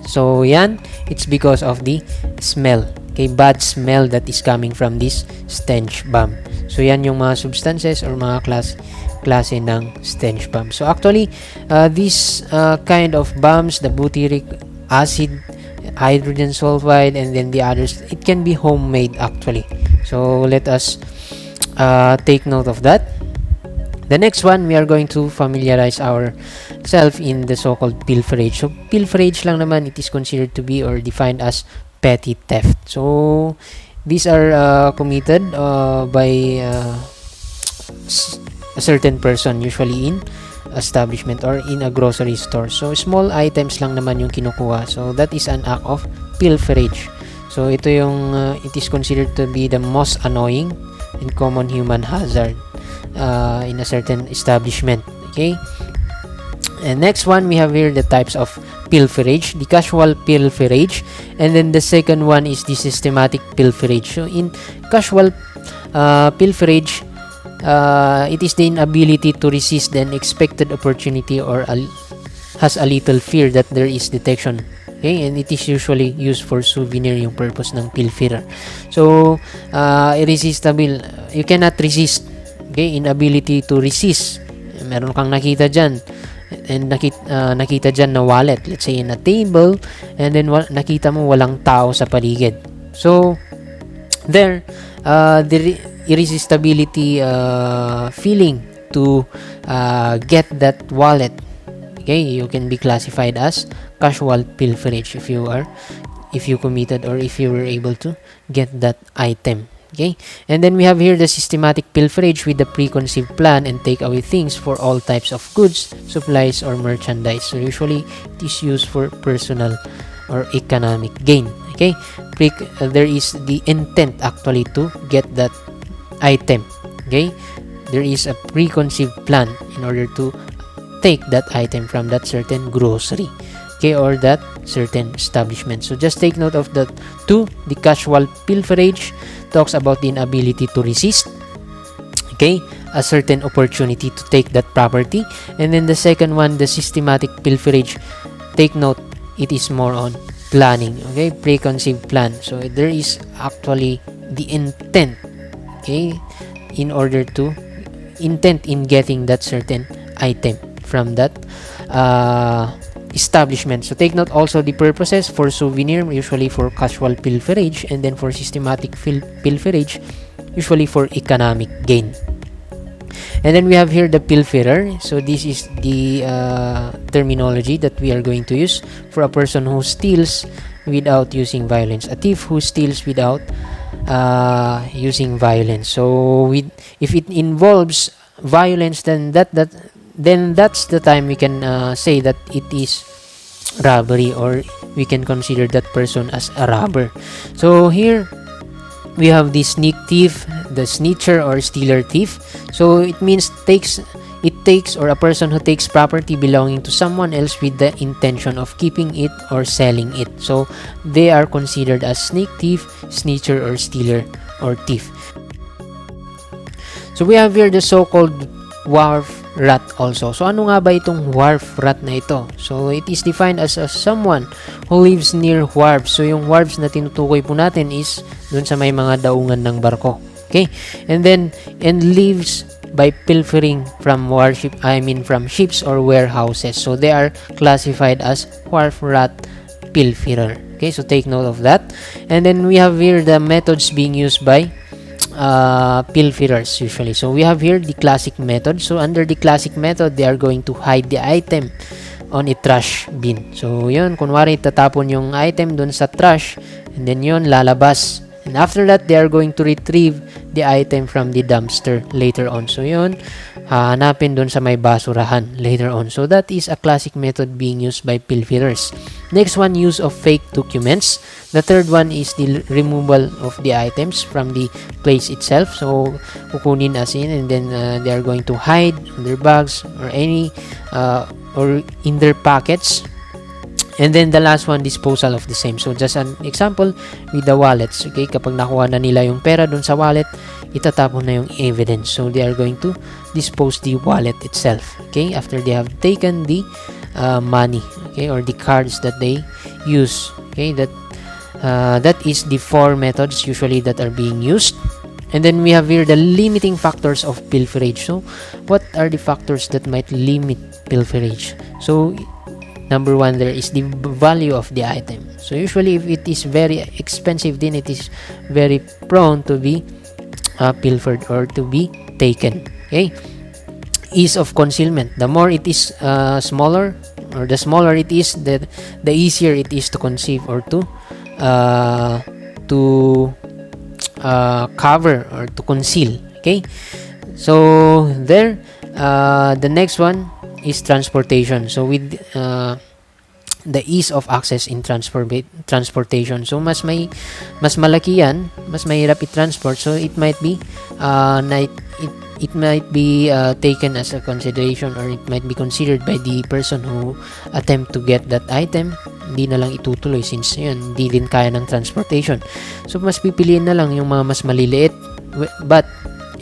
so yan, it's because of the smell. Okay, bad smell that is coming from this stench bomb. So yan yung mga substances or mga klase ng stench bomb. So actually, this kind of bombs, the butyric acid, hydrogen sulfide, and then the others, it can be homemade actually. So let us take note of that. The next one, we are going to familiarize ourselves in the so-called pilferage. So pilferage lang naman, it is considered to be or defined as petty theft. So these are committed by a certain person, usually in establishment or in a grocery store. So small items lang naman yung kinukuha. So that is an act of pilferage. So ito yung it is considered to be the most annoying and common human hazard in a certain establishment. Okay, and next one, we have here the types of pilferage: the casual pilferage, and then the second one is the systematic pilferage. So in casual pilferage, it is the inability to resist the unexpected opportunity or has a little fear that there is detection. Okay, and it is usually used for souvenir yung purpose ng pilferer. So irresistible, you cannot resist. Okay, inability to resist. Meron kang nakita dyan and nakita dyan na wallet, let's say in a table, and then nakita mo walang tao sa paligid. So there, the irresistibility feeling to get that wallet, okay, you can be classified as casual pilferage if you committed or if you were able to get that item. Okay, and then we have here the systematic pilferage with the preconceived plan and take away things for all types of goods, supplies, or merchandise. So usually it is used for personal or economic gain. Okay, there is the intent actually to get that item. Okay, there is a preconceived plan in order to take that item from that certain grocery, okay, or that certain establishment. So just take note of that. Two, the casual pilferage talks about the inability to resist, okay, a certain opportunity to take that property. And then the second one, the systematic pilferage, take note, it is more on planning, okay, preconceived plan. So there is actually the intent, okay, in order to intent in getting that certain item from that establishment. So take note also the purposes: for souvenir, usually for casual pilferage, and then for systematic pilferage, usually for economic gain. And then we have here the pilferer. So this is the terminology that we are going to use for a person who steals without using violence, a thief who steals without using violence. So if it involves violence, then that's the time we can say that it is robbery, or we can consider that person as a robber. So here we have the sneak thief, the snitcher or stealer thief. So it means it takes or a person who takes property belonging to someone else with the intention of keeping it or selling it. So they are considered as sneak thief, snitcher, or stealer or thief. So we have here the so-called wharf rat also. So ano nga ba itong wharf rat na ito? So it is defined as someone who lives near wharves. So yung wharves na tinutukoy po natin is dun sa may mga daungan ng barko. Okay? And lives by pilfering from from ships or warehouses. So they are classified as wharf rat pilferer. Okay? So take note of that. And then we have here the methods being used by pilferers usually. So we have here the classic method. So under the classic method, they are going to hide the item on a trash bin. So yun, kunwari tatapon yung item dun sa trash, and then yun lalabas, and after that they are going to retrieve the item from the dumpster later on. So yun, hahanapin dun sa may basurahan later on. So that is a classic method being used by pilferers. Next one, use of fake documents. The third one is the removal of the items from the place itself. So kukunin as in, and then they are going to hide in their bags or or in their pockets. And then the last one, disposal of the same. So just an example with the wallets. Okay, kapag nakuha na nila yung pera dun sa wallet, itatapon na yung evidence. So they are going to dispose the wallet itself. Okay, after they have taken the money, okay, or the cards that they use. Okay, that That is the 4 methods usually that are being used. And then we have here the limiting factors of pilferage. So what are the factors that might limit pilferage? So number 1 there is the value of the item. So usually if it is very expensive, then it is very prone to be pilfered or to be taken. Okay. Ease of concealment. The more it is smaller, or the smaller it is, the easier it is to conceive or to cover or to conceal. Okay, so there, the next one is transportation. So with the ease of access in transportation, so mas malaki yan, mas mahirap i-transport, so it might be it might be taken as a consideration, or it might be considered by the person who attempt to get that item. Hindi na lang itutuloy since yun, hindi din kaya ng transportation. So mas pipiliin na lang yung mga mas maliliit but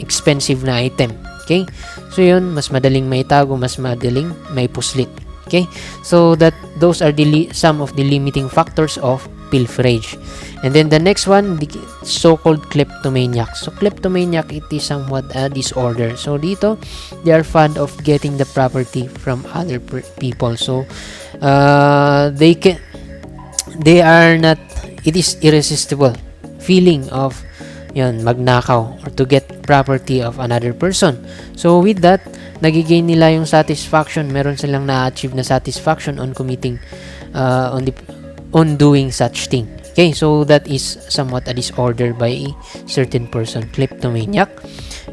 expensive na item. Okay, so yun, mas madaling maitago, mas madaling may puslit. Okay, so those are some of the limiting factors of pilferage. And then the next one, the so-called kleptomaniac. So kleptomaniac, it is somewhat a disorder. So dito, they are fond of getting the property from other people. So they are not, it is irresistible feeling of yun, magnakaw or to get property of another person. So with that, nagigain nila yung satisfaction, meron silang na-achieve na satisfaction on committing on doing such thing. Okay, so that is somewhat a disorder by a certain person, kleptomaniac.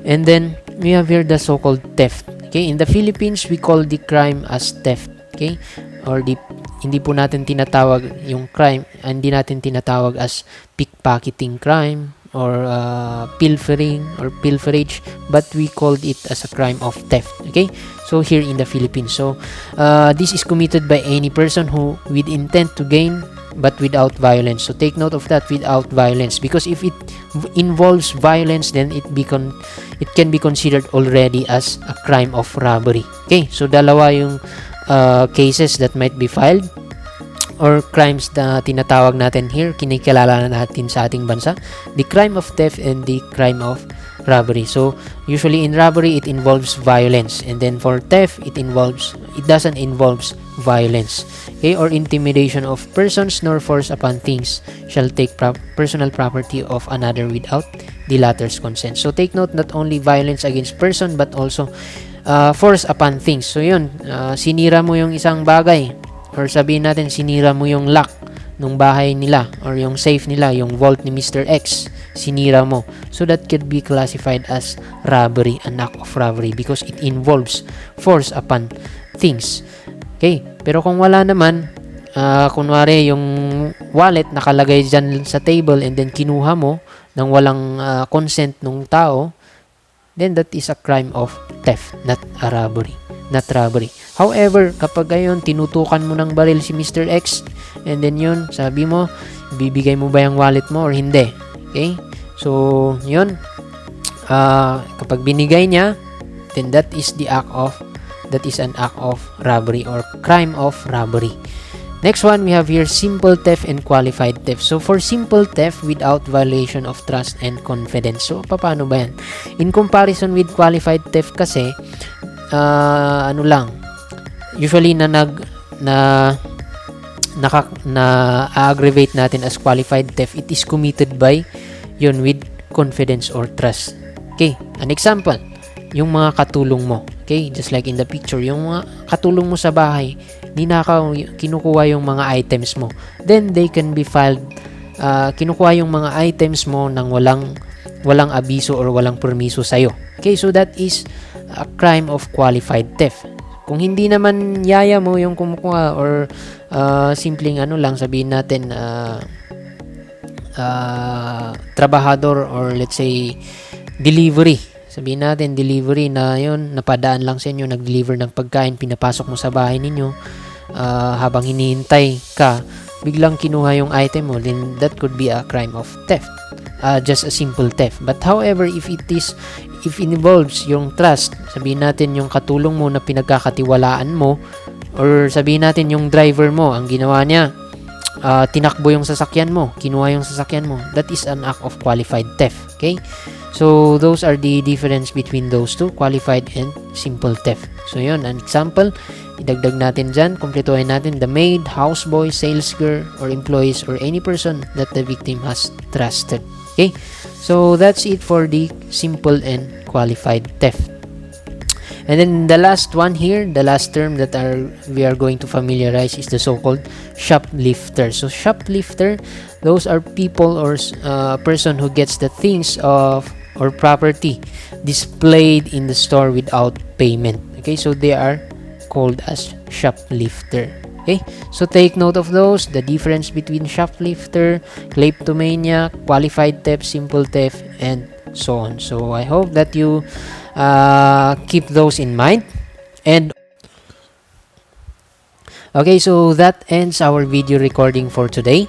And then we have here the so-called theft. Okay, in the Philippines we call the crime as theft. Okay, or hindi po natin tinatawag yung crime, hindi natin tinatawag as pickpocketing crime or pilfering or pilferage, but we called it as a crime of theft. Okay, so here in the Philippines, so this is committed by any person who with intent to gain but without violence. So take note of that, without violence, because if it involves violence, then it can be considered already as a crime of robbery. Okay, so dalawa yung cases that might be filed or crimes na tinatawag natin here, kinikilala na natin sa ating bansa, the crime of theft and the crime of robbery. So usually in robbery it involves violence, and then for theft it doesn't involve violence. Okay, or intimidation of persons, nor force upon things shall take personal property of another without the latter's consent. So take note, not only violence against person but also force upon things. So yun, sinira mo yung isang bagay, or sabihin natin sinira mo yung lock ng bahay nila or yung safe nila, yung vault ni Mr. X, sinira mo. So that could be classified as robbery, an act of robbery, because it involves force upon things. Okay, pero kung wala naman, kunwari yung wallet nakalagay dyan sa table and then kinuha mo nang walang consent ng tao, then that is a crime of theft, not a robbery. Not robbery. However, kapag ayon tinutukan mo ng baril si Mr. X, and then yun, sabi mo, bibigay mo ba yung wallet mo or hindi? Okay? So, yun, kapag binigay niya, then that is an act of robbery or crime of robbery. Next one, we have here simple theft and qualified theft. So, for simple theft without violation of trust and confidence. So, paano ba yan? In comparison with qualified theft kasi, usually aggravate natin as qualified theft, it is committed by yun with confidence or trust. Okay, an example, yung mga katulong mo. Okay, just like in the picture, yung mga katulong mo sa bahay, ninakaw, kinukuha yung mga items mo. Then they can be filed, kinukuha yung mga items mo nang walang abiso or walang permiso sa'yo. Okay, so that is a crime of qualified theft. Kung hindi naman yaya mo yung kumukuha or simpleng lang, sabihin natin trabahador or let's say delivery. Sabihin natin delivery na yun, napadaan lang sa inyo, nag-deliver ng pagkain, pinapasok mo sa bahay ninyo, habang hinihintay ka, biglang kinuha yung item mo, then that could be a crime of theft. Just a simple theft. But however, if it involves yung trust, sabihin natin yung katulong mo na pinagkakatiwalaan mo, or sabihin natin yung driver mo, ang ginawa niya, tinakbo yung sasakyan mo, kinuha yung sasakyan mo, that is an act of qualified theft. Okay? So, those are the difference between those two, qualified and simple theft. So, yun, an example, idagdag natin dyan, kumpletuhin natin, the maid, houseboy, sales girl, or employees, or any person that the victim has trusted. Okay? So, that's it for the simple and qualified theft. And then the last one here, the last term that we are going to familiarize is the so-called shoplifter. So shoplifter, those are people or person who gets the things of or property displayed in the store without payment. Okay, so they are called as shoplifter. Okay, so take note of those, the difference between shoplifter, kleptomania, qualified theft, simple theft, and so on. So I hope that you keep those in mind. And okay, so that ends our video recording for today.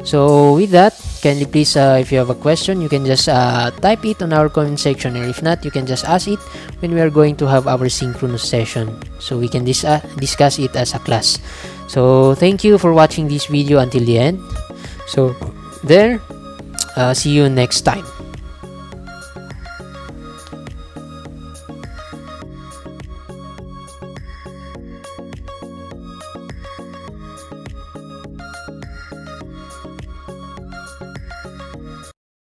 So with that, kindly please, if you have a question, you can just type it on our comment section, or if not, you can just ask it when we are going to have our synchronous session, so we can discuss it as a class. So thank you for watching this video until the end. So there, see you next time.